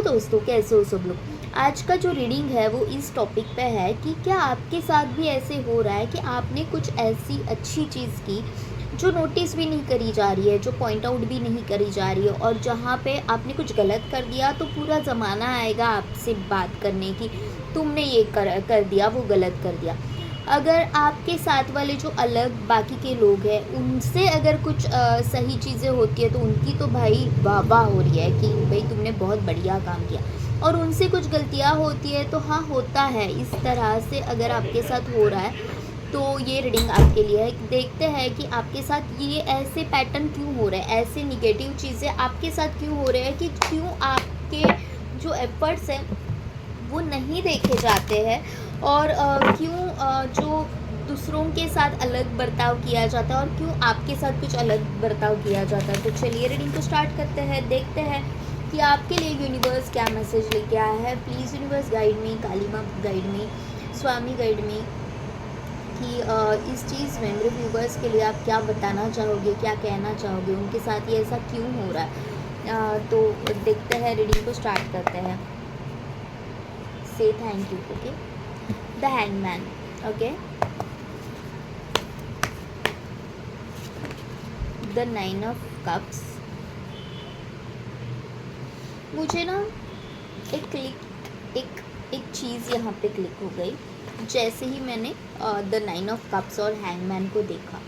दोस्तों, कैसे हो सब लोग। आज का जो रीडिंग है वो इस टॉपिक पे है कि क्या आपके साथ भी ऐसे हो रहा है कि आपने कुछ ऐसी अच्छी चीज़ की जो नोटिस भी नहीं करी जा रही है, जो पॉइंट आउट भी नहीं करी जा रही है, और जहाँ पे आपने कुछ गलत कर दिया तो पूरा ज़माना आएगा आपसे बात करने की, तुमने ये कर दिया, वो गलत कर दिया। अगर आपके साथ वाले जो अलग बाकी के लोग हैं उनसे अगर कुछ सही चीज़ें होती है तो उनकी तो भाई वाह वाह हो रही है कि भाई तुमने बहुत बढ़िया काम किया, और उनसे कुछ गलतियाँ होती है तो हाँ, होता है इस तरह से। अगर आपके साथ हो रहा है तो ये रीडिंग आपके लिए है। देखते हैं कि आपके साथ ये ऐसे पैटर्न क्यों हो रहे हैं, ऐसे निगेटिव चीज़ें आपके साथ क्यों हो रहे हैं, कि क्यों आपके जो एफर्ट्स हैं वो नहीं देखे जाते हैं, और क्यों जो दूसरों के साथ अलग बर्ताव किया जाता है और क्यों आपके साथ कुछ अलग बर्ताव किया जाता है। तो चलिए रीडिंग को स्टार्ट करते हैं, देखते हैं कि आपके लिए यूनिवर्स क्या मैसेज लेके आया है। प्लीज़ यूनिवर्स गाइड मी, काली माँ गाइड मी, स्वामी गाइड मी, कि इस चीज़ में मेरे व्यूवर्स के लिए आप क्या बताना चाहोगे, क्या कहना चाहोगे, उनके साथ ये ऐसा क्यों हो रहा है। तो देखते हैं, रीडिंग को स्टार्ट करते हैं। Say thank you, okay? The Hangman, okay? The Nine of Cups. मुझे ना एक चीज़ यहाँ पे क्लिक हो गई जैसे ही मैंने द नाइन ऑफ कप्स और हैंगमैन को देखा।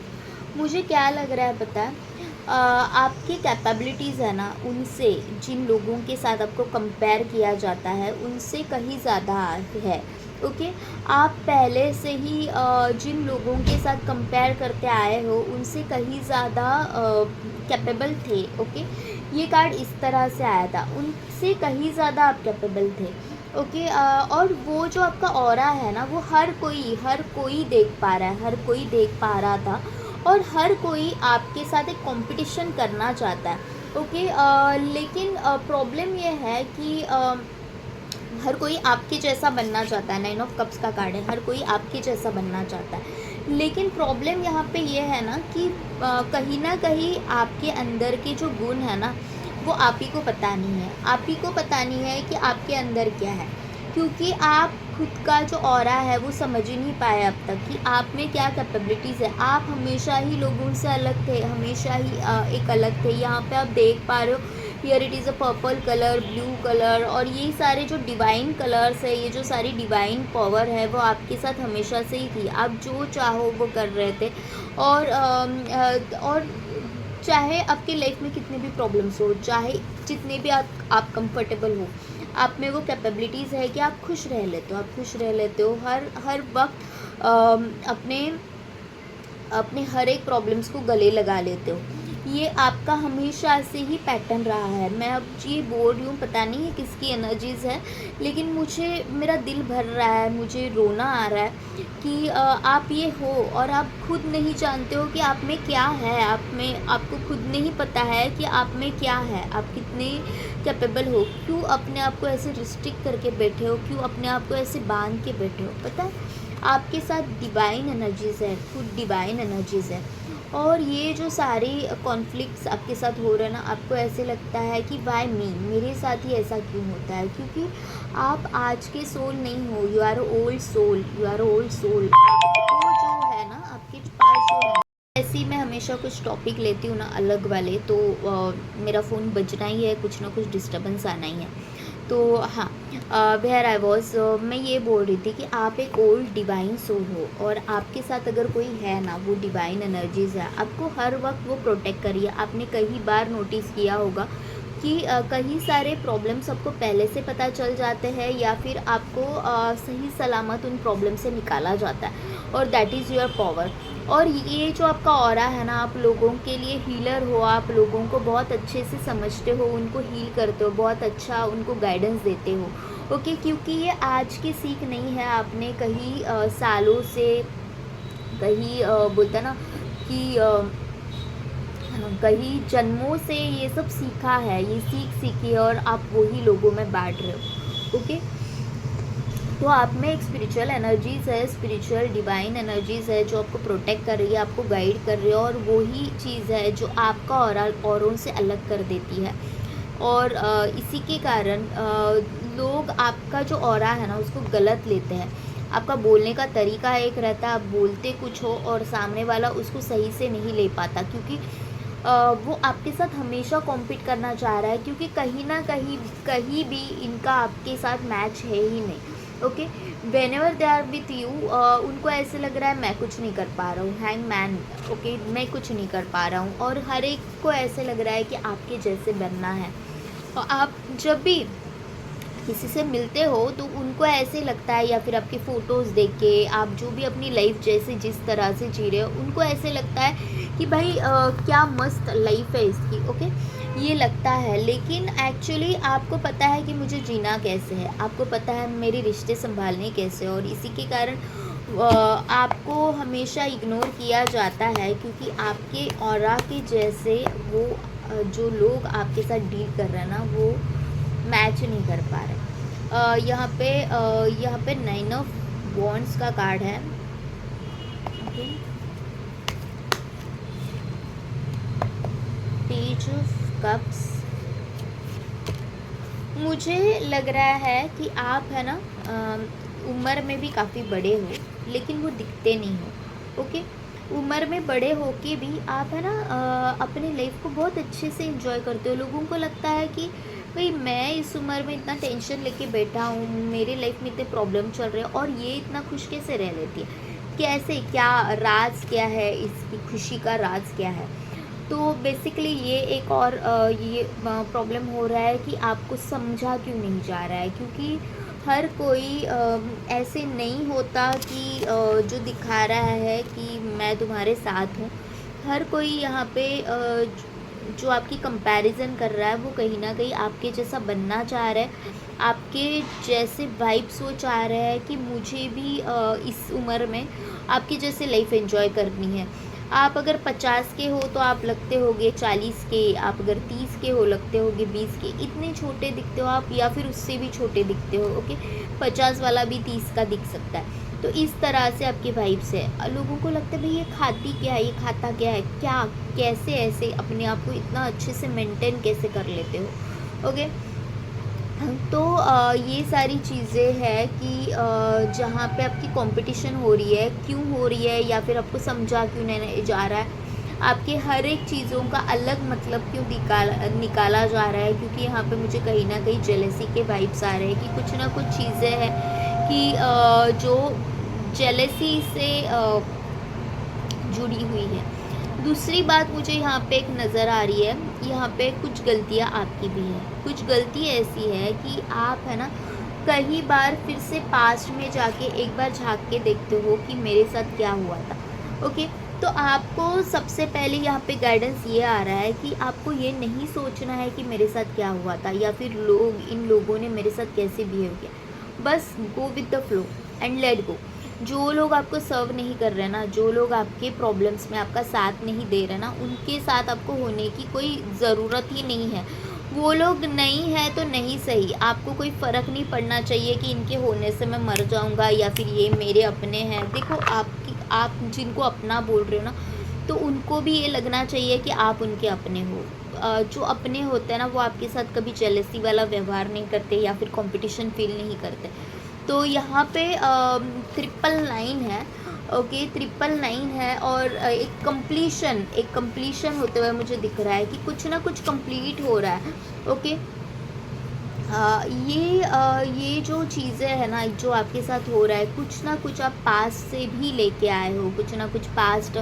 मुझे क्या लग रहा है पता है, आपकी कैपेबिलिटीज़ है ना, उनसे जिन लोगों के साथ आपको कंपेयर किया जाता है उनसे कहीं ज़्यादा है। ओके, आप पहले से ही जिन लोगों के साथ कंपेयर करते आए हो उनसे कहीं ज़्यादा कैपेबल थे। ओके, ये कार्ड इस तरह से आया था, उनसे कहीं ज़्यादा आप कैपेबल थे। ओके, और वो जो आपका ऑरा है ना, वो हर कोई देख पा रहा है, हर कोई देख पा रहा था, और हर कोई आपके साथ एक कंपटीशन करना चाहता है। ओके, लेकिन प्रॉब्लम ये है कि हर कोई आपके जैसा बनना चाहता है। नाइन ऑफ कप्स का कार्ड है, हर कोई आपके जैसा बनना चाहता है, लेकिन प्रॉब्लम यहाँ पे ये है ना कि कहीं ना कहीं आपके अंदर के जो गुण है ना वो आप ही को पता नहीं है। आप ही को पता नहीं है कि आपके अंदर क्या है, क्योंकि आप खुद का जो ऑरा है वो समझ ही नहीं पाए अब तक कि आप में क्या कैपेबिलिटीज़ है। आप हमेशा ही लोगों से अलग थे, हमेशा ही एक अलग थे। यहाँ पे आप देख पा रहे हो, here it is a purple colour, blue colour, और ये सारे जो डिवाइन कलर्स है, ये जो सारी डिवाइन पावर है वो आपके साथ हमेशा से ही थी। आप जो चाहो वो कर रहे थे, और चाहे आपके लाइफ में कितने भी प्रॉब्लम्स हो, चाहे जितने भी आप कंफर्टेबल हो, आप में वो कैपेबिलिटीज़ है कि आप खुश रह लेते हो। आप खुश रह लेते हो हर वक्त, अपने अपने हर एक प्रॉब्लम्स को गले लगा लेते हो। ये आपका हमेशा से ही पैटर्न रहा है। मैं अब ये बोल रही हूँ, पता नहीं है किसकी एनर्जीज़ है, लेकिन मेरा दिल भर रहा है, मुझे रोना आ रहा है कि आप ये हो और आप खुद नहीं जानते हो कि आप में क्या है। आपको खुद नहीं पता है कि आप में क्या है, आप कितने कैपेबल हो। क्यों अपने आप को ऐसे रिस्ट्रिक्ट करके बैठे हो, क्यों अपने आप को ऐसे बांध के बैठे हो। पता है, आपके साथ डिवाइन एनर्जीज़ है, खुद डिवाइन एनर्जीज़ है, और ये जो सारे कॉन्फ्लिक्ट्स आपके साथ हो रहे हैं ना, आपको ऐसे लगता है कि वाई मी, मेरे साथ ही ऐसा क्यों होता है, क्योंकि आप आज के सोल नहीं हो। You are old soul, you are old soul. आपको जो है ना, आपके पास जो है, ऐसे ही मैं हमेशा कुछ टॉपिक लेती हूँ ना अलग वाले, तो मेरा फ़ोन बजना ही है, कुछ ना कुछ डिस्टर्बेंस आना ही है। तो हाँ, वेयर आई वॉज, मैं ये बोल रही थी कि आप एक ओल्ड डिवाइन सोल हो, और आपके साथ अगर कोई है ना, वो डिवाइन एनर्जीज़ है, आपको हर वक्त वो प्रोटेक्ट करिए। आपने कई बार नोटिस किया होगा कि कई सारे प्रॉब्लम्स आपको पहले से पता चल जाते हैं, या फिर आपको सही सलामत उन प्रॉब्लम से निकाला जाता है, और दैट इज़ योर पावर। और ये जो आपका ऑरा है ना, आप लोगों के लिए हीलर हो, आप लोगों को बहुत अच्छे से समझते हो, उनको हील करते हो, बहुत अच्छा उनको गाइडेंस देते हो। ओके, क्योंकि ये आज की सीख नहीं है, आपने कहीं सालों से, कहीं बोलता ना कि कई जन्मों से ये सब सीखा है, ये सीखी है, और आप वही लोगों में बांट रहे हो। ओके, तो आप में एक स्पिरिचुअल एनर्जीज़ है, स्पिरिचुअल डिवाइन एनर्जीज़ है जो आपको प्रोटेक्ट कर रही है, आपको गाइड कर रही है, और वही चीज़ है जो आपका औरों से अलग कर देती है। और इसी के कारण लोग आपका जो ऑरा है ना उसको गलत लेते हैं। आपका बोलने का तरीका एक रहता है, आप बोलते कुछ हो और सामने वाला उसको सही से नहीं ले पाता, क्योंकि वो आपके साथ हमेशा कॉम्पीट करना चाह रहा है, क्योंकि कहीं ना कहीं कहीं भी इनका आपके साथ मैच है ही नहीं। Okay, whenever they are with you, उनको ऐसे लग रहा है मैं कुछ नहीं कर पा रहा हूँ, हैंग मैन, ओके, मैं कुछ नहीं कर पा रहा हूँ, और हर एक को ऐसे लग रहा है कि आपके जैसे बनना है। और आप जब भी किसी से मिलते हो तो उनको ऐसे लगता है, या फिर आपकी फ़ोटोज़ देख के आप जो भी अपनी लाइफ जैसे जिस तरह से जी रहे हो, उनको ऐसे लगता है कि भाई क्या मस्त लाइफ है इसकी, ओके, ये लगता है। लेकिन एक्चुअली आपको पता है कि मुझे जीना कैसे है, आपको पता है मेरे रिश्ते संभालने कैसे, और इसी के कारण आपको हमेशा इग्नोर किया जाता है, क्योंकि आपके ऑरा के जैसे वो जो लोग आपके साथ डील कर रहे हैं ना, वो मैच नहीं कर पा रहे। यहाँ पे 9 ऑफ वॉन्ड्स का कार्ड है, ओके, पेज ऑफ कप्स। मुझे लग रहा है कि आप है ना उम्र में भी काफ़ी बड़े हो, लेकिन वो दिखते नहीं हो, ओके। उम्र में बड़े हो के भी आप है ना अपने लाइफ को बहुत अच्छे से एंजॉय करते हो। लोगों को लगता है कि भाई मैं इस उम्र में इतना टेंशन लेके बैठा हूँ, मेरे लाइफ में इतने प्रॉब्लम चल रहे हैं, और ये इतना खुश कैसे रह लेती है, कैसे, क्या राज क्या है इसकी खुशी का, राज क्या है। तो बेसिकली ये एक और ये प्रॉब्लम हो रहा है कि आपको समझा क्यों नहीं जा रहा है, क्योंकि हर कोई ऐसे नहीं होता कि जो दिखा रहा है कि मैं तुम्हारे साथ हूँ। हर कोई यहाँ पे जो आपकी कंपैरिजन कर रहा है, वो कहीं ना कहीं आपके जैसा बनना चाह रहा है, आपके जैसे वाइब्स वो चाह रहा है कि मुझे भी इस उम्र में आपकी जैसे लाइफ एंजॉय करनी है। आप अगर 50 के हो तो आप लगते होगे 40 के, आप अगर 30 के हो लगते होगे 20 के, इतने छोटे दिखते हो आप, या फिर उससे भी छोटे दिखते हो, ओके। 50 वाला भी 30 का दिख सकता है। तो इस तरह से आपकी वाइब्स है। लोगों को लगता है भाई ये खाती क्या है, ये खाता क्या है, क्या कैसे ऐसे अपने आप को इतना अच्छे से मेंटेन कैसे कर लेते हो, ओके। तो ये सारी चीज़ें हैं कि जहाँ पे आपकी कंपटीशन हो रही है, क्यों हो रही है, या फिर आपको समझा क्यों नहीं जा रहा है, आपके हर एक चीज़ों का अलग मतलब क्यों निकाला जा रहा है, क्योंकि यहाँ पे मुझे कहीं ना कहीं जेलसी के वाइब्स आ रहे हैं कि कुछ ना कुछ चीज़ें हैं कि जो जेलसी से जुड़ी हुई है। दूसरी बात मुझे यहाँ पे एक नज़र आ रही है, यहाँ पे कुछ गलतियाँ आपकी भी हैं। कुछ गलती ऐसी है कि आप है ना कई बार फिर से पास्ट में जाके एक बार झांक के देखते हो कि मेरे साथ क्या हुआ था, ओके। तो आपको सबसे पहले यहाँ पे गाइडेंस ये आ रहा है कि आपको ये नहीं सोचना है कि मेरे साथ क्या हुआ था, या फिर इन लोगों ने मेरे साथ कैसे बिहेव किया। बस go with the flow and let go. जो लोग आपको सर्व नहीं कर रहे ना, जो लोग आपके प्रॉब्लम्स में आपका साथ नहीं दे रहे ना, उनके साथ आपको होने की कोई ज़रूरत ही नहीं है। वो लोग नहीं है तो नहीं सही, आपको कोई फ़र्क नहीं पड़ना चाहिए कि इनके होने से मैं मर जाऊंगा, या फिर ये मेरे अपने हैं। देखो आप जिनको अपना बोल रहे हो ना, तो उनको भी ये लगना चाहिए कि आप उनके अपने हो। जो अपने होते हैं ना, वो आपके साथ कभी जेलसी वाला व्यवहार नहीं करते, या फिर कंपटीशन फील नहीं करते। तो यहाँ पे 999 है, ओके, 999 है, और एक कंप्लीशन होते हुए मुझे दिख रहा है कि कुछ ना कुछ कंप्लीट हो रहा है, ओके। ये जो चीज़ें है ना, जो आपके साथ हो रहा है, कुछ ना कुछ आप पास्ट से भी लेके आए हो, कुछ ना कुछ पास्ट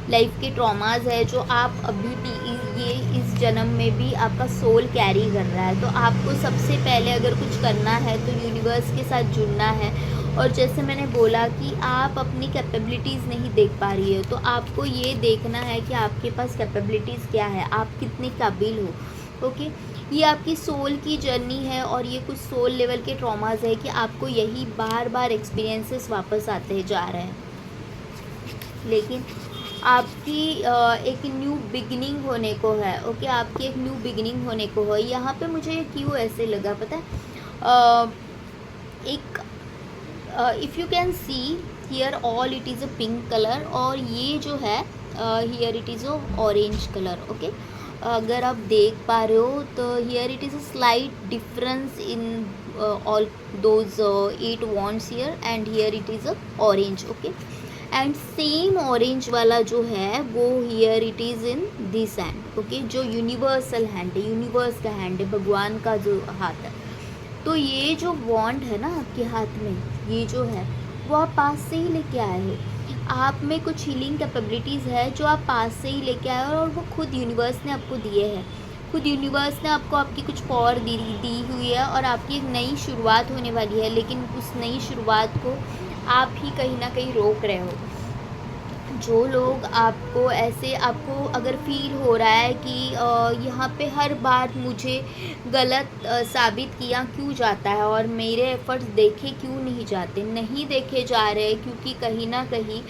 लाइफ के ट्रॉमाज है जो आप अभी भी ये इस जन्म में भी आपका सोल कैरी कर रहा है। तो आपको सबसे पहले अगर कुछ करना है तो यूनिवर्स के साथ जुड़ना है। और जैसे मैंने बोला कि आप अपनी कैपेबिलिटीज़ नहीं देख पा रही हो, तो आपको ये देखना है कि आपके पास कैपेबिलिटीज़ क्या है, आप कितने काबिल हो, ओके। ये आपकी सोल की जर्नी है, और ये कुछ सोल लेवल के ट्रॉमास है कि आपको यही बार बार एक्सपीरियंसेस वापस आते जा रहे हैं। लेकिन आपकी एक न्यू बिगिनिंग होने को है, ओके, आपकी एक न्यू बिगिनिंग होने को है। यहाँ पे मुझे क्यों ऐसे लगा पता है, एक if you can see here all it is a pink colour, और ये जो है here it is a orange colour, okay. अगर आप देख पा रहे हो तो here it is a slight difference in all those 8 wands here, and here it is a orange. Okay, and same orange वाला जो है वो here it is in this hand. Okay, जो यूनिवर्सल हैंड है, यूनिवर्स का hand है, भगवान का जो हाथ है. तो ये जो वॉन्ड है ना आपके हाथ में, ये जो है वो आप पास से ही लेके आए हो. आप में कुछ हीलिंग कैपेबिलिटीज़ है जो आप पास से ही लेके आए हो, और वो खुद यूनिवर्स ने आपको दिए हैं. खुद यूनिवर्स ने आपको आपकी कुछ पावर दी हुई है, और आपकी एक नई शुरुआत होने वाली है. लेकिन उस नई शुरुआत को आप ही कहीं ना कहीं रोक रहे हो. जो लोग आपको ऐसे, आपको अगर फील हो रहा है कि यहाँ पे हर बार मुझे गलत साबित किया क्यों जाता है, और मेरे एफ़र्ट्स देखे क्यों नहीं जाते, नहीं देखे जा रहे, क्योंकि कहीं ना कहीं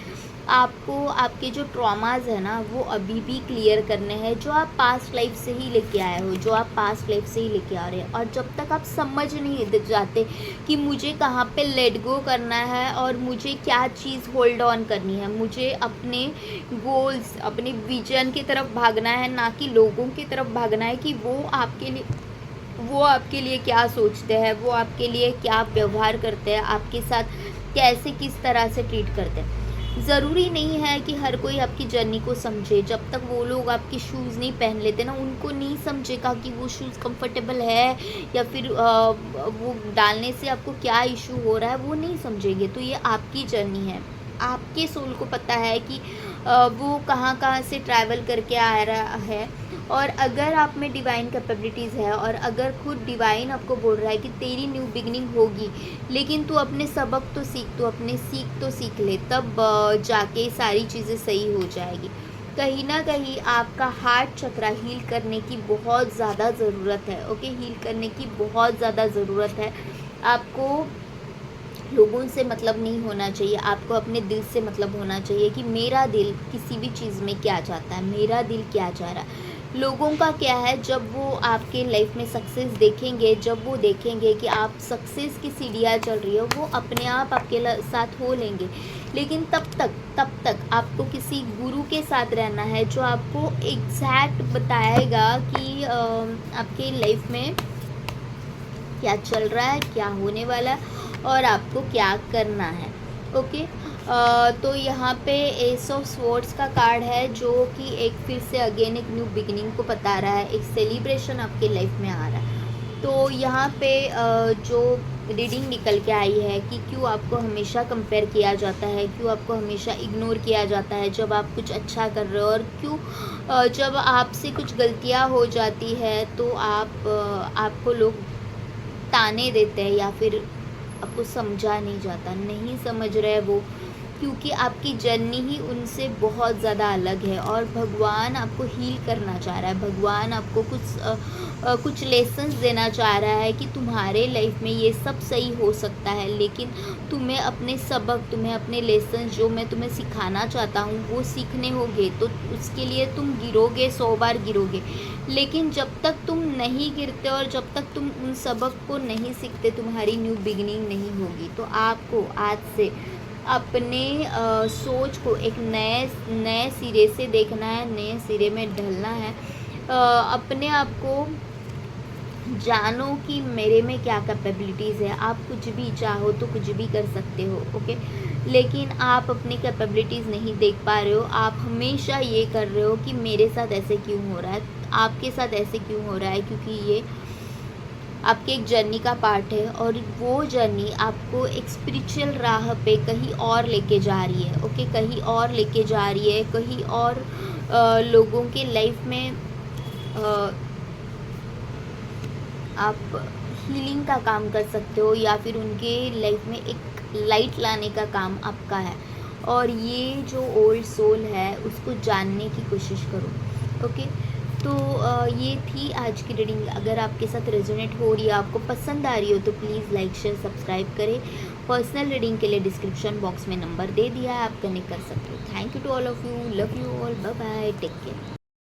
आपको आपके जो ट्रॉमाज़ है ना वो अभी भी क्लियर करने हैं, जो आप पास्ट लाइफ से ही लेके आए हो, जो आप पास्ट लाइफ से ही लेके आ रहे हैं. और जब तक आप समझ नहीं जाते कि मुझे कहाँ पे लेट गो करना है और मुझे क्या चीज़ होल्ड ऑन करनी है, मुझे अपने गोल्स, अपने विजन की तरफ भागना है, ना कि लोगों की तरफ भागना है कि वो आपके लिए क्या सोचते हैं, वो आपके लिए क्या व्यवहार करते हैं, आपके साथ कैसे, किस तरह से ट्रीट करते हैं. ज़रूरी नहीं है कि हर कोई आपकी जर्नी को समझे. जब तक वो लोग आपके शूज़ नहीं पहन लेते ना, उनको नहीं समझेगा कि वो शूज़ कंफर्टेबल है, या फिर वो डालने से आपको क्या इशू हो रहा है, वो नहीं समझेंगे. तो ये आपकी जर्नी है, आपके सोल को पता है कि वो कहाँ कहाँ से ट्रैवल करके आ रहा है. और अगर आप में डिवाइन कैपेबिलिटीज़ है, और अगर खुद डिवाइन आपको बोल रहा है कि तेरी न्यू बिगनिंग होगी, लेकिन तू अपने सबक तो सीख, तू अपने सीख तो सीख ले, तब जाके सारी चीज़ें सही हो जाएगी. कहीं ना कहीं आपका हार्ट चक्रा हील करने की बहुत ज़्यादा ज़रूरत है. ओके, हील करने की बहुत ज़्यादा ज़रूरत है. आपको लोगों से मतलब नहीं होना चाहिए, आपको अपने दिल से मतलब होना चाहिए कि मेरा दिल किसी भी चीज़ में क्या चाहता है, मेरा दिल क्या चाह रहा है. लोगों का क्या है, जब वो आपके लाइफ में सक्सेस देखेंगे, जब वो देखेंगे कि आप सक्सेस की सीढ़ियाँ चल रही हो, वो अपने आप आपके साथ हो लेंगे. लेकिन तब तक आपको किसी गुरु के साथ रहना है, जो आपको एग्जैक्ट बताएगा कि आपके लाइफ में क्या चल रहा है, क्या होने वाला है, और आपको क्या करना है. ओके, तो यहाँ पे एस ऑफ स्वॉर्ड्स का कार्ड है, जो कि एक फिर से अगेन एक न्यू बिगिनिंग को बता रहा है, एक सेलिब्रेशन आपके लाइफ में आ रहा है. तो यहाँ पे जो रीडिंग निकल के आई है कि क्यों आपको हमेशा कंपेयर किया जाता है, क्यों आपको हमेशा इग्नोर किया जाता है जब आप कुछ अच्छा कर रहे हो, और क्यों जब आपसे कुछ गलतियाँ हो जाती है तो आपको लोग ताने देते हैं, या फिर आपको समझा नहीं जाता, नहीं समझ रहे वो, क्योंकि आपकी जर्नी ही उनसे बहुत ज़्यादा अलग है. और भगवान आपको हील करना चाह रहा है, भगवान आपको कुछ लेसन्स देना चाह रहा है कि तुम्हारे लाइफ में ये सब सही हो सकता है, लेकिन तुम्हें अपने सबक, तुम्हें अपने लेसन्स जो मैं तुम्हें सिखाना चाहता हूँ वो सीखने होंगे. तो उसके लिए तुम गिरोगे, 100 बार गिरोगे, लेकिन जब तक तुम नहीं गिरते और जब तक तुम उन सबक को नहीं सीखते, तुम्हारी न्यू बिगिनिंग नहीं होगी. तो आपको आज से अपने सोच को एक नए सिरे से देखना है, नए सिरे में ढलना है. अपने आप को जानो कि मेरे में क्या कैपेबिलिटीज़ है. आप कुछ भी चाहो तो कुछ भी कर सकते हो. ओके, लेकिन आप अपनी कैपेबिलिटीज़ नहीं देख पा रहे हो. आप हमेशा ये कर रहे हो कि मेरे साथ ऐसे क्यों हो रहा है, आपके साथ ऐसे क्यों हो रहा है, क्योंकि ये आपके एक जर्नी का पार्ट है, और वो जर्नी आपको एक स्पिरिचुअल राह पे कहीं और लेके जा रही है. ओके, कहीं और लेके जा रही है, कहीं और लोगों के लाइफ में आप हीलिंग का काम कर सकते हो, या फिर उनके लाइफ में एक लाइट लाने का काम आपका है. और ये जो ओल्ड सोल है उसको जानने की कोशिश करो. ओके, तो ये थी आज की रीडिंग. अगर आपके साथ रेजोनेट हो रही है, आपको पसंद आ रही हो, तो प्लीज़ लाइक शेयर सब्सक्राइब करें. पर्सनल रीडिंग के लिए डिस्क्रिप्शन बॉक्स में नंबर दे दिया है, आप कनेक्ट कर सकते हो. Thank you to all of you, love you all, bye bye, take care.